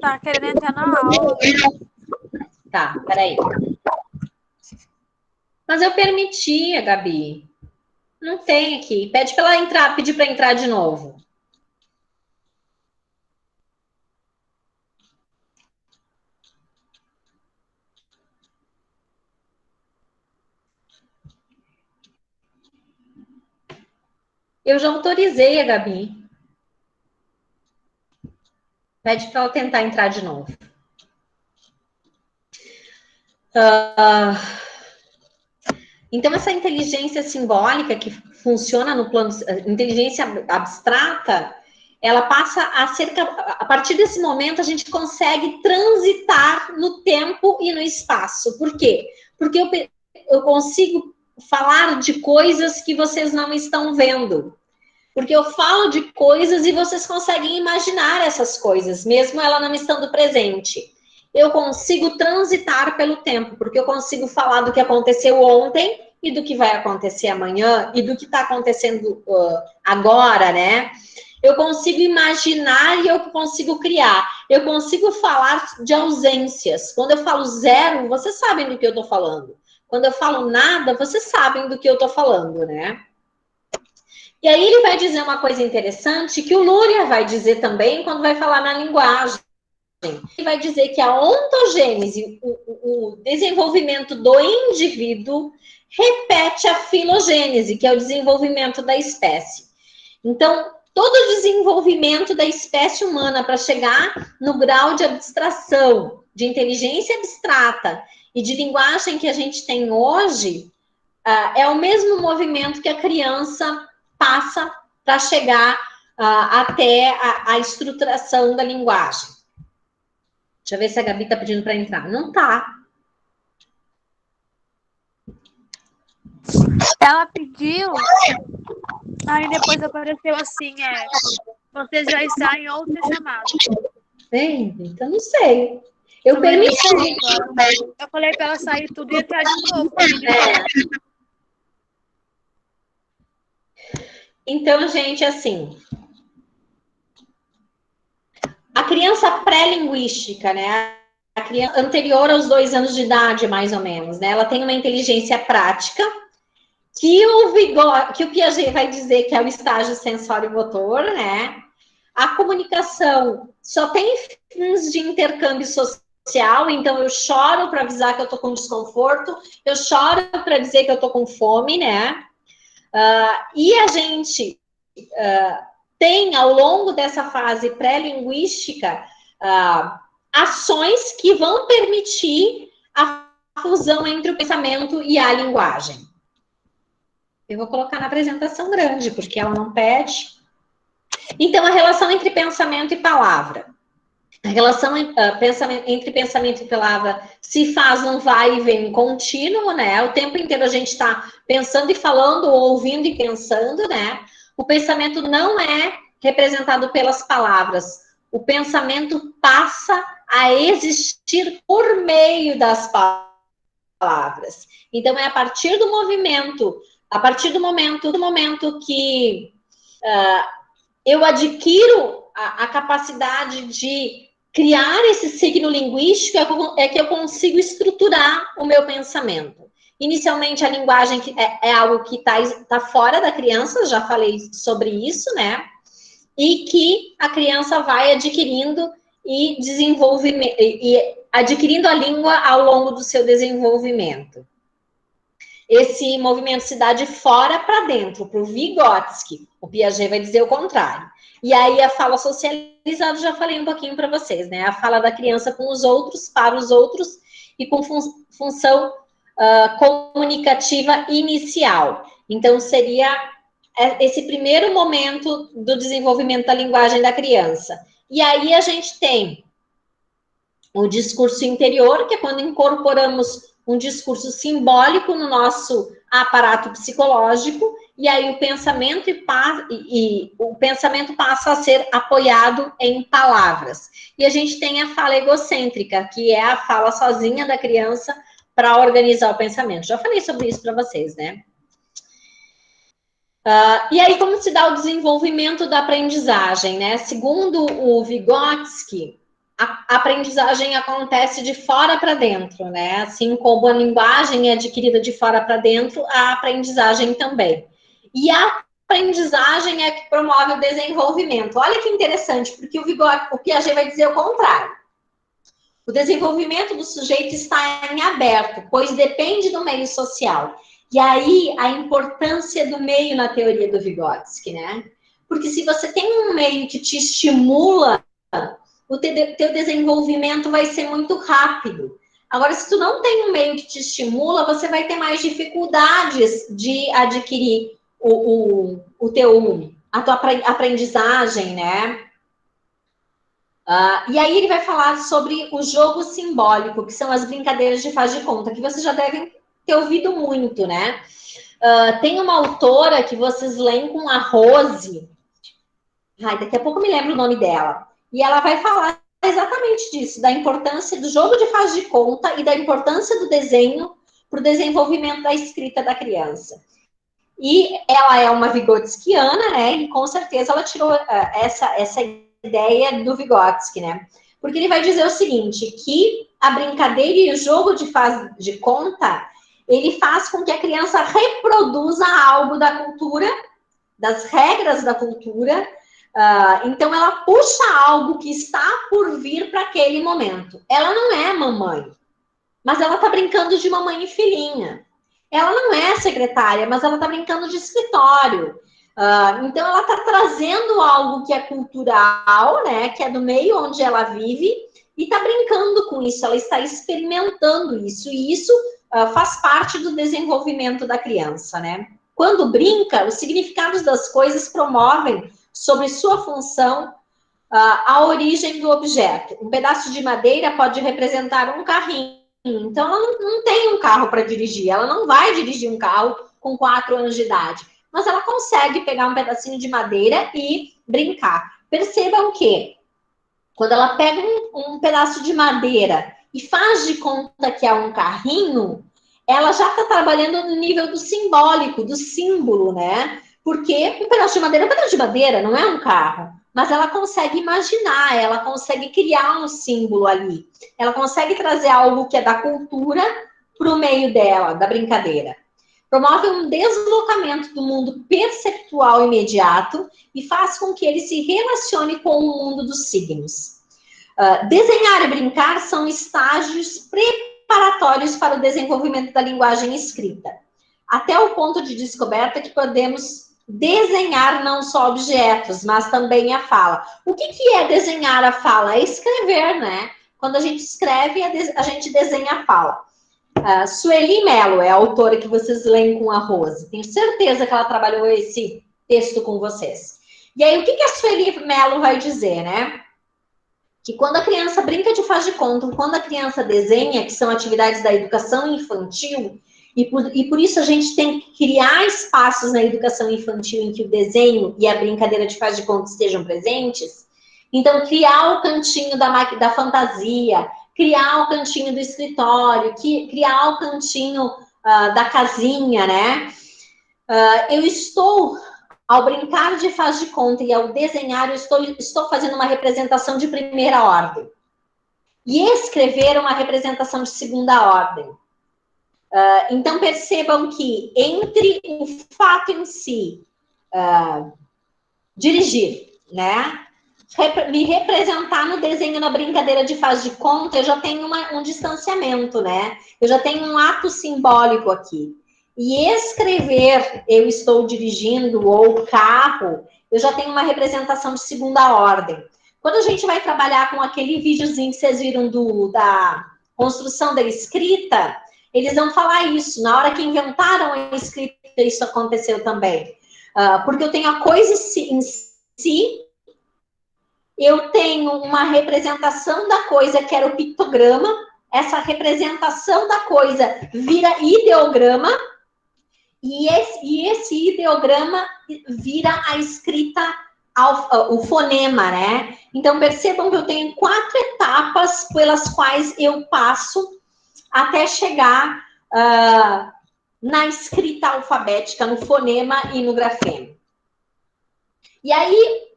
tá querendo entrar na aula. Tá, peraí. Mas eu permiti a Gabi. Não tem aqui. Pede para ela entrar, pedir para entrar de novo. Eu já autorizei a Gabi. Pede para ela tentar entrar de novo. Então, essa inteligência simbólica que funciona no plano, inteligência abstrata, ela passa a ser, a partir desse momento, a gente consegue transitar no tempo e no espaço. Por quê? Porque eu consigo falar de coisas que vocês não estão vendo. Porque eu falo de coisas e vocês conseguem imaginar essas coisas, mesmo ela não estando presente. Eu consigo transitar pelo tempo, porque eu consigo falar do que aconteceu ontem e do que vai acontecer amanhã e do que está acontecendo agora, né? Eu consigo imaginar e eu consigo criar. Eu consigo falar de ausências. Quando eu falo zero, vocês sabem do que eu estou falando. Quando eu falo nada, vocês sabem do que eu estou falando, né? E aí ele vai dizer uma coisa interessante que o Luria vai dizer também quando vai falar na linguagem. Ele vai dizer que a ontogênese, o desenvolvimento do indivíduo, repete a filogênese, que é o desenvolvimento da espécie. Então, todo o desenvolvimento da espécie humana para chegar no grau de abstração, de inteligência abstrata e de linguagem que a gente tem hoje, é o mesmo movimento que a criança passa para chegar até a estruturação da linguagem. Deixa eu ver se a Gabi está pedindo para entrar. Não está. Ela pediu, aí depois apareceu assim, você já está em outra chamada. Então não sei. Eu permiti. Eu falei para ela sair tudo e entrar de novo. Então, gente, assim, a criança pré-linguística, né? A criança anterior aos 2 anos de idade, mais ou menos, né? Ela tem uma inteligência prática que o Piaget vai dizer que é o estágio sensório-motor, né? A comunicação só tem fins de intercâmbio social, então eu choro para avisar que eu tô com desconforto, eu choro para dizer que eu tô com fome, né? E a gente tem, ao longo dessa fase pré-linguística, ações que vão permitir a fusão entre o pensamento e a linguagem. Eu vou colocar na apresentação grande, porque ela não pede. Então, a relação entre pensamento e palavra. A relação entre pensamento e palavra se faz num vai e vem contínuo, né? O tempo inteiro a gente está pensando e falando, ouvindo e pensando, né? O pensamento não é representado pelas palavras. O pensamento passa a existir por meio das palavras. Então, é a partir do movimento, do momento que eu adquiro a capacidade de criar esse signo linguístico, é que eu consigo estruturar o meu pensamento. Inicialmente, a linguagem é algo que tá fora da criança, já falei sobre isso, né? E que a criança vai adquirindo e adquirindo a língua ao longo do seu desenvolvimento. Esse movimento se dá de fora para dentro, para o Vygotsky. O Piaget vai dizer o contrário. E aí a fala socializada, já falei um pouquinho para vocês, né? A fala da criança com os outros, para os outros, e com função comunicativa inicial. Então, seria esse primeiro momento do desenvolvimento da linguagem da criança. E aí a gente tem o discurso interior, que é quando incorporamos um discurso simbólico no nosso aparato psicológico, e aí o pensamento passa a ser apoiado em palavras. E a gente tem a fala egocêntrica, que é a fala sozinha da criança para organizar o pensamento. Já falei sobre isso para vocês, né? E aí, como se dá o desenvolvimento da aprendizagem, né? Segundo o Vygotsky, a aprendizagem acontece de fora para dentro, né? Assim como a linguagem é adquirida de fora para dentro, a aprendizagem também. E a aprendizagem é que promove o desenvolvimento. Olha que interessante, porque o Piaget vai dizer o contrário. O desenvolvimento do sujeito está em aberto, pois depende do meio social. E aí, a importância do meio na teoria do Vygotsky, né? Porque se você tem um meio que te estimula, o teu desenvolvimento vai ser muito rápido. Agora, se tu não tem um meio que te estimula, você vai ter mais dificuldades de adquirir a tua aprendizagem, né? E aí ele vai falar sobre o jogo simbólico, que são as brincadeiras de faz de conta, que vocês já devem ter ouvido muito, né? Tem uma autora que vocês leem com a Rose. Daqui a pouco me lembro o nome dela. E ela vai falar exatamente disso, da importância do jogo de faz de conta e da importância do desenho para o desenvolvimento da escrita da criança. E ela é uma vygotskiana, né? E com certeza ela tirou essa ideia do Vygotsky, né? Porque ele vai dizer o seguinte, que a brincadeira e o jogo de faz de conta, ele faz com que a criança reproduza algo da cultura, das regras da cultura. Então, ela puxa algo que está por vir para aquele momento. Ela não é mamãe, mas ela está brincando de mamãe e filhinha. Ela não é secretária, mas ela está brincando de escritório. Então, ela está trazendo algo que é cultural, né? Que é do meio onde ela vive, e está brincando com isso, ela está experimentando isso, e isso faz parte do desenvolvimento da criança, né? Quando brinca, os significados das coisas promovem sobre sua função a origem do objeto. Um pedaço de madeira pode representar um carrinho, então ela não tem um carro para dirigir, ela não vai dirigir um carro com 4 anos de idade, mas ela consegue pegar um pedacinho de madeira e brincar. Percebam que quando ela pega um pedaço de madeira e faz de conta que é um carrinho, ela já está trabalhando no nível do simbólico, do símbolo, né? Porque um pedaço de madeira é um pedaço de madeira, não é um carro. Mas ela consegue imaginar, ela consegue criar um símbolo ali. Ela consegue trazer algo que é da cultura para o meio dela, da brincadeira. Promove um deslocamento do mundo perceptual imediato e faz com que ele se relacione com o mundo dos signos. Desenhar e brincar são estágios preparatórios para o desenvolvimento da linguagem escrita, até o ponto de descoberta que podemos desenhar não só objetos, mas também a fala. O que é desenhar a fala? É escrever, né? Quando a gente escreve, a gente desenha a fala. Sueli Mello é a autora que vocês leem com a Rose. Tenho certeza que ela trabalhou esse texto com vocês. E aí, o que a Sueli Mello vai dizer, né? Que quando a criança brinca de faz de conta, quando a criança desenha, que são atividades da educação infantil, e por isso a gente tem que criar espaços na educação infantil em que o desenho e a brincadeira de faz de conta estejam presentes. Então, criar o cantinho da fantasia, criar o cantinho do escritório, criar o cantinho da casinha, né? Eu estou, ao brincar de faz de conta e ao desenhar, eu estou fazendo uma representação de primeira ordem. E escrever uma representação de segunda ordem. Então, percebam que entre o fato em si, dirigir, né? Me representar no desenho, na brincadeira de faz de conta, eu já tenho um distanciamento, né? Eu já tenho um ato simbólico aqui. E escrever, eu estou dirigindo, ou carro, eu já tenho uma representação de segunda ordem. Quando a gente vai trabalhar com aquele videozinho que vocês viram da construção da escrita, eles vão falar isso. Na hora que inventaram a escrita, isso aconteceu também. Porque eu tenho a coisa em si, eu tenho uma representação da coisa, que era o pictograma, essa representação da coisa vira ideograma, e esse ideograma vira a escrita, o fonema, né? Então, percebam que eu tenho 4 etapas pelas quais eu passo até chegar na escrita alfabética, no fonema e no grafema. E aí,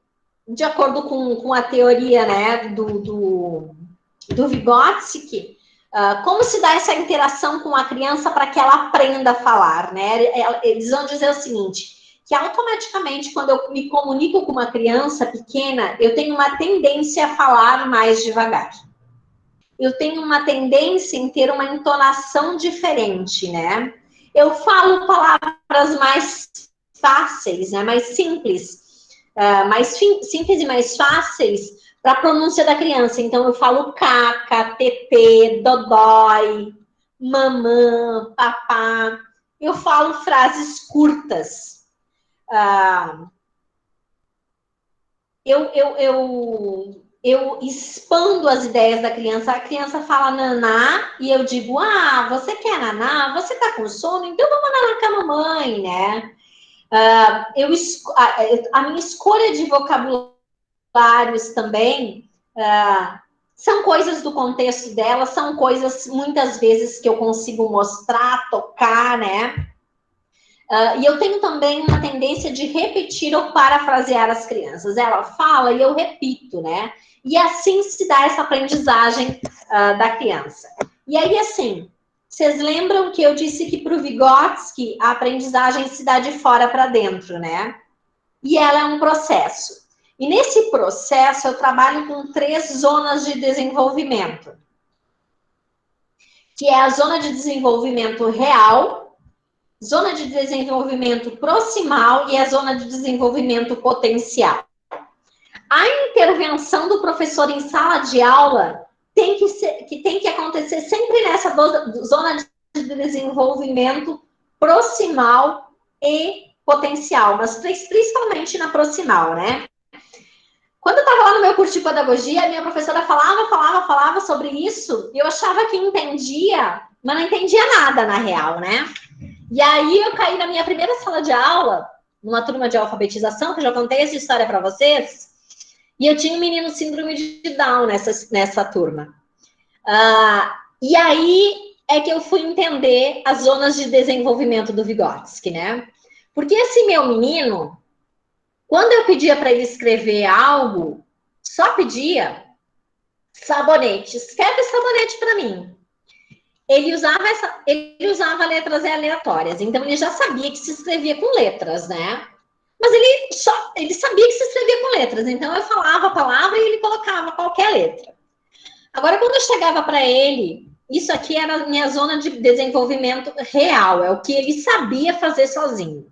de acordo com a teoria, né, do Vygotsky, como se dá essa interação com a criança para que ela aprenda a falar, né? Eles vão dizer o seguinte, que automaticamente, quando eu me comunico com uma criança pequena, eu tenho uma tendência a falar mais devagar. Eu tenho uma tendência em ter uma entonação diferente, né? Eu falo palavras mais fáceis, né? Mais simples, simples e mais fáceis para a pronúncia da criança. Então, eu falo caca, tetê, dodói, mamã, papá. Eu falo frases curtas. Eu expando as ideias da criança. A criança fala naná e eu digo, você quer naná? Você tá com sono? Então vamos naná com a mamãe, né? A minha escolha de vocabulários também são coisas do contexto dela, são coisas muitas vezes que eu consigo mostrar, tocar, né? E eu tenho também uma tendência de repetir ou parafrasear as crianças. Ela fala e eu repito, né? E assim se dá essa aprendizagem da criança. E aí, assim, vocês lembram que eu disse que para o Vygotsky a aprendizagem se dá de fora para dentro, né? E ela é um processo. E nesse processo eu trabalho com 3 zonas de desenvolvimento. Que é a zona de desenvolvimento real, zona de desenvolvimento proximal e a zona de desenvolvimento potencial. A intervenção do professor em sala de aula tem que acontecer sempre nessa zona de desenvolvimento proximal e potencial, mas principalmente na proximal, né? Quando eu estava lá no meu curso de pedagogia, a minha professora falava sobre isso, e eu achava que entendia, mas não entendia nada na real, né? E aí eu caí na minha primeira sala de aula, numa turma de alfabetização, que eu já contei essa história para vocês, e eu tinha um menino síndrome de Down nessa turma. E aí é que eu fui entender as zonas de desenvolvimento do Vygotsky, né? Porque esse meu menino, quando eu pedia para ele escrever algo, só pedia sabonete. Escreve sabonete para mim. Ele usava letras aleatórias, então ele já sabia que se escrevia com letras, né? Mas ele sabia que se escrevia com letras, então eu falava a palavra e ele colocava qualquer letra. Agora, quando eu chegava para ele, isso aqui era a minha zona de desenvolvimento real, é o que ele sabia fazer sozinho.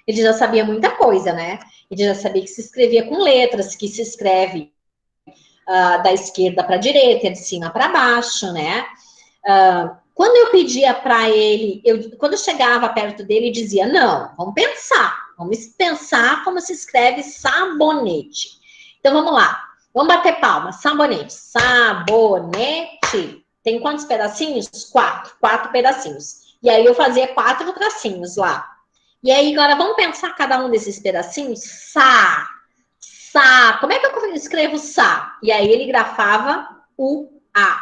Ele já sabia muita coisa, né? Ele já sabia que se escrevia com letras, que se escreve da esquerda para a direita, de cima para baixo, né? Quando eu pedia para ele, quando eu chegava perto dele, dizia, não, vamos pensar como se escreve sabonete. Então, vamos lá, vamos bater palmas, sabonete, sabonete, tem quantos pedacinhos? 4 pedacinhos. E aí eu fazia 4 tracinhos lá. E aí, agora, vamos pensar cada um desses pedacinhos? Sa. Como é que eu escrevo sa? E aí ele grafava o A.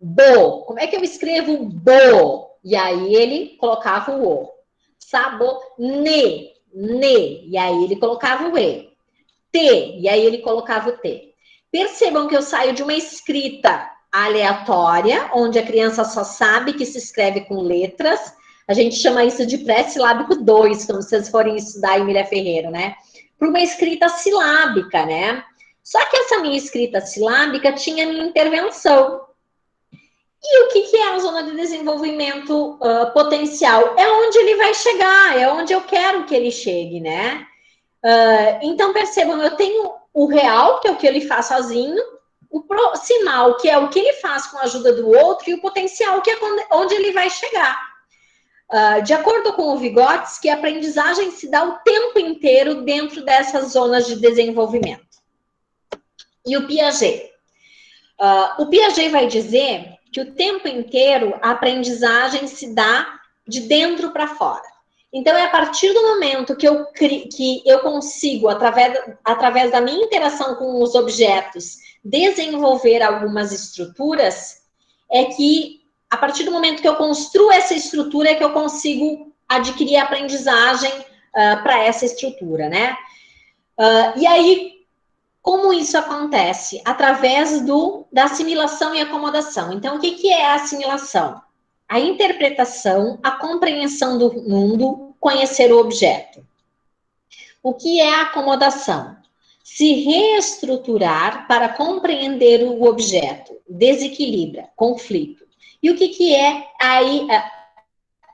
Bo. Como é que eu escrevo bo? E aí ele colocava o O. Sabone. Ne. E aí ele colocava o E. T. E aí ele colocava o T. Percebam que eu saio de uma escrita aleatória, onde a criança só sabe que se escreve com letras. A gente chama isso de pré-silábico 2, quando vocês forem estudar Emília Ferreira, né? Para uma escrita silábica, né? Só que essa minha escrita silábica tinha minha intervenção. E o que é a zona de desenvolvimento potencial? É onde ele vai chegar, é onde eu quero que ele chegue, né? Então, percebam, eu tenho o real, que é o que ele faz sozinho, o proximal, que é o que ele faz com a ajuda do outro, e o potencial, que é onde ele vai chegar. De acordo com o Vygotsky, a aprendizagem se dá o tempo inteiro dentro dessas zonas de desenvolvimento. E o Piaget? O Piaget vai dizer que o tempo inteiro a aprendizagem se dá de dentro para fora. Então, é a partir do momento que eu consigo, através da minha interação com os objetos, desenvolver algumas estruturas, é que, a partir do momento que eu construo essa estrutura, é que eu consigo adquirir a aprendizagem para essa estrutura, né? E aí, como isso acontece? Através da assimilação e acomodação. Então, o que é a assimilação? A interpretação, a compreensão do mundo, conhecer o objeto. O que é a acomodação? Se reestruturar para compreender o objeto. Desequilibra, conflito. E o que é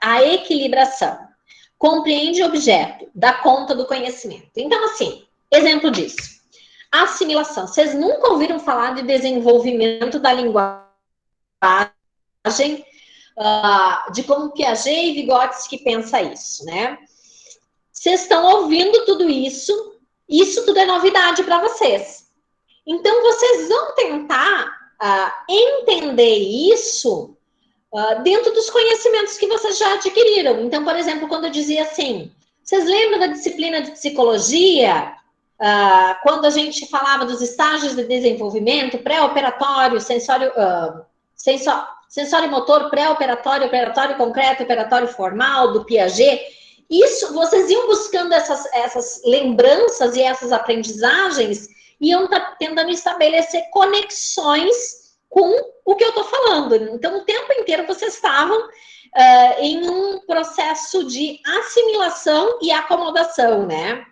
a equilibração? Compreende o objeto, dá conta do conhecimento. Então, assim, exemplo disso. Assimilação. Vocês nunca ouviram falar de desenvolvimento da linguagem, de como Piaget e Vygotsky pensa isso, né? Vocês estão ouvindo tudo isso tudo é novidade para vocês. Então, vocês vão tentar entender isso dentro dos conhecimentos que vocês já adquiriram. Então, por exemplo, quando eu dizia assim, vocês lembram da disciplina de psicologia? Quando a gente falava dos estágios de desenvolvimento, pré-operatório, sensório-motor, pré-operatório, operatório concreto, operatório formal, do Piaget, isso, vocês iam buscando essas lembranças e essas aprendizagens, iam tentando estabelecer conexões com o que eu estou falando. Então, o tempo inteiro vocês estavam em um processo de assimilação e acomodação, né?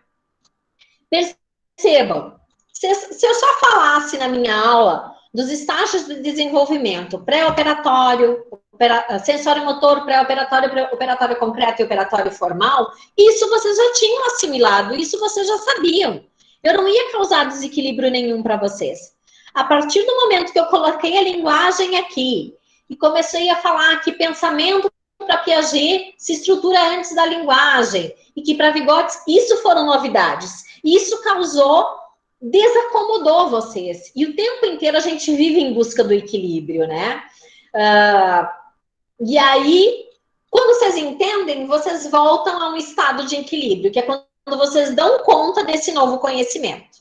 Percebam, se eu só falasse na minha aula dos estágios de desenvolvimento pré-operatório, sensório motor, pré-operatório, operatório concreto e operatório formal, isso vocês já tinham assimilado, isso vocês já sabiam. Eu não ia causar desequilíbrio nenhum para vocês. A partir do momento que eu coloquei a linguagem aqui e comecei a falar que pensamento para Piaget se estrutura antes da linguagem e que para Vygotsky isso foram novidades. Isso desacomodou vocês. E o tempo inteiro a gente vive em busca do equilíbrio, né? E aí, quando vocês entendem, vocês voltam a um estado de equilíbrio, que é quando vocês dão conta desse novo conhecimento.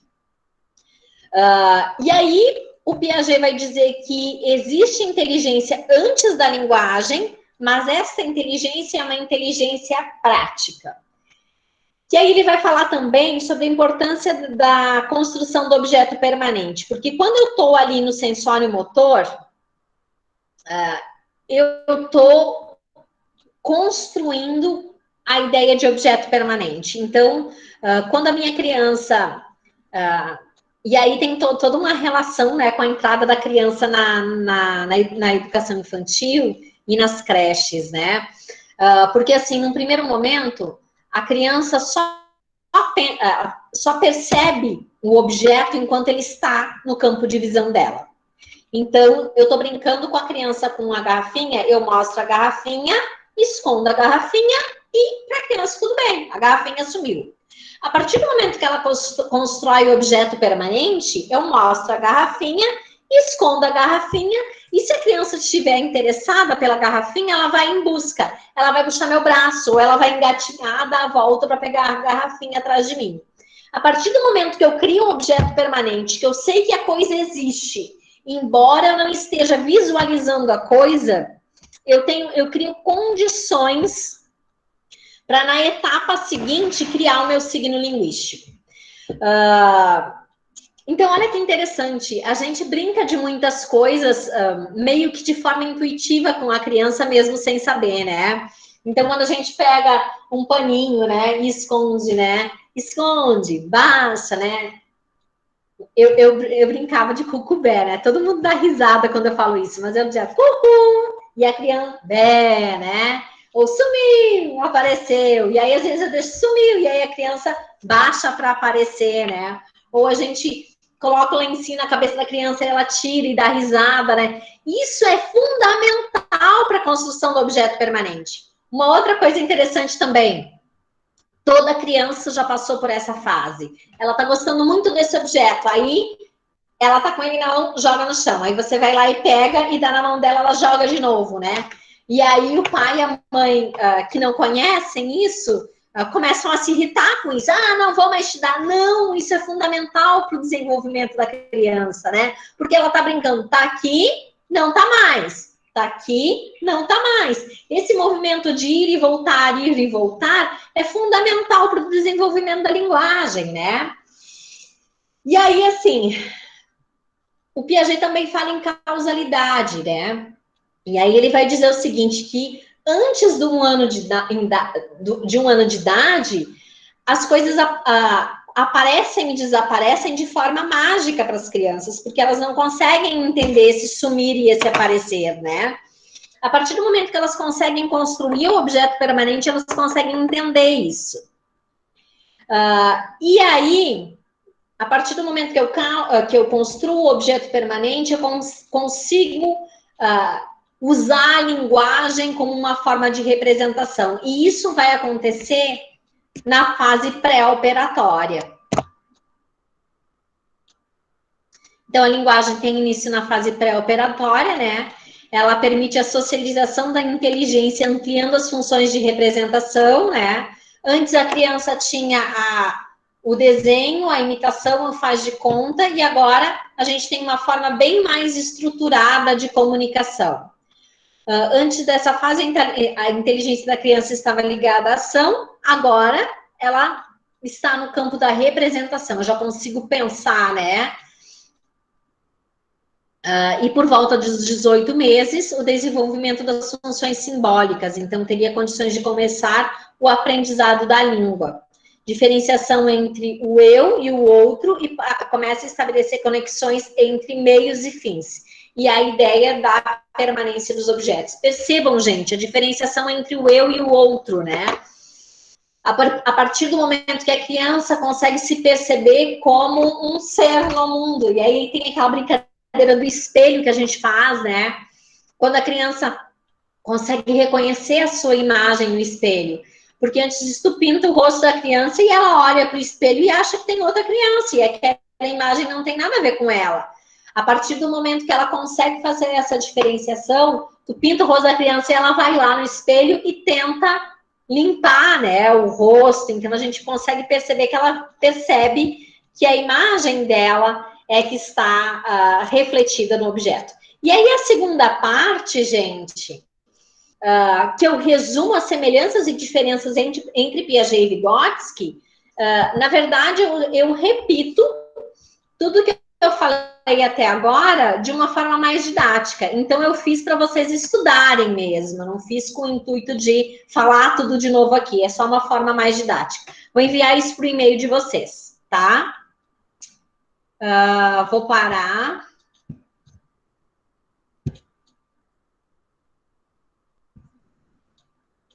E aí, o Piaget vai dizer que existe inteligência antes da linguagem, mas essa inteligência é uma inteligência prática. E aí ele vai falar também sobre a importância da construção do objeto permanente, porque quando eu estou ali no sensório motor, eu estou construindo a ideia de objeto permanente. Então, quando a minha criança... e aí tem toda uma relação, né, com a entrada da criança na educação infantil e nas creches, né? Porque, assim, num primeiro momento, a criança só percebe o objeto enquanto ele está no campo de visão dela. Então, eu estou brincando com a criança com a garrafinha, eu mostro a garrafinha, escondo a garrafinha e para a criança tudo bem, a garrafinha sumiu. A partir do momento que ela constrói o objeto permanente, eu mostro a garrafinha, escondo a garrafinha, e se a criança estiver interessada pela garrafinha, ela vai em busca. Ela vai puxar meu braço, ou ela vai engatinhar, dar a volta para pegar a garrafinha atrás de mim. A partir do momento que eu crio um objeto permanente, que eu sei que a coisa existe, embora eu não esteja visualizando a coisa, eu crio condições para, na etapa seguinte, criar o meu signo linguístico. Então, olha que interessante, a gente brinca de muitas coisas meio que de forma intuitiva com a criança, mesmo sem saber, né? Então, quando a gente pega um paninho, né, e esconde, né? Esconde, baixa, né? Eu brincava de cucubé, né? Todo mundo dá risada quando eu falo isso, mas eu dizia cucu, e a criança, bé, né? Ou sumiu, apareceu, e aí às vezes eu deixo sumiu, e aí a criança baixa para aparecer, né? Ou a gente coloca o lencinho na cabeça da criança e ela tira e dá risada, né? Isso é fundamental para a construção do objeto permanente. Uma outra coisa interessante também, toda criança já passou por essa fase. Ela tá gostando muito desse objeto, aí ela tá com ele na mão, joga no chão. Aí você vai lá e pega e dá na mão dela, ela joga de novo, né? E aí o pai e a mãe que não conhecem isso, começam a se irritar com isso. Ah, não vou mais te dar. Não, isso é fundamental para o desenvolvimento da criança, né? Porque ela tá brincando, tá aqui, não tá mais. Tá aqui, não tá mais. Esse movimento de ir e voltar é fundamental para o desenvolvimento da linguagem, né? E aí, assim, o Piaget também fala em causalidade, né? E aí ele vai dizer o seguinte, que antes de um ano de idade, as coisas aparecem e desaparecem de forma mágica para as crianças, porque elas não conseguem entender esse sumir e esse aparecer, né? A partir do momento que elas conseguem construir o objeto permanente, elas conseguem entender isso. E aí, a partir do momento que eu construo o objeto permanente, eu consigo usar a linguagem como uma forma de representação. E isso vai acontecer na fase pré-operatória. Então, a linguagem tem início na fase pré-operatória, né? Ela permite a socialização da inteligência, ampliando as funções de representação, né? Antes a criança tinha o desenho, a imitação, o faz de conta, e agora a gente tem uma forma bem mais estruturada de comunicação. Antes dessa fase, a inteligência da criança estava ligada à ação, agora ela está no campo da representação, eu já consigo pensar, né? E por volta dos 18 meses, o desenvolvimento das funções simbólicas, então teria condições de começar o aprendizado da língua. diferenciação entre o eu e o outro, e começa a estabelecer conexões entre meios e fins. E a ideia da permanência dos objetos. Percebam, gente, a diferenciação entre o eu e o outro, né? A partir do momento que a criança consegue se perceber como um ser no mundo. E aí tem aquela brincadeira do espelho que a gente faz, né? Quando a criança consegue reconhecer a sua imagem no espelho. Porque antes disso, tu pinta o rosto da criança e ela olha para o espelho e acha que tem outra criança. E aquela imagem não tem nada a ver com ela. A partir do momento que ela consegue fazer essa diferenciação, tu pinta o rosto da criança e ela vai lá no espelho e tenta limpar, né, o rosto. Então a gente consegue perceber que ela percebe que a imagem dela é que está refletida no objeto. E aí a segunda parte, gente, que eu resumo as semelhanças e diferenças entre Piaget e Vygotsky, na verdade eu repito tudo que eu falei até agora de uma forma mais didática. Então, eu fiz para vocês estudarem mesmo. Não fiz com o intuito de falar tudo de novo aqui. É só uma forma mais didática. Vou enviar isso para o e-mail de vocês, tá? Vou parar.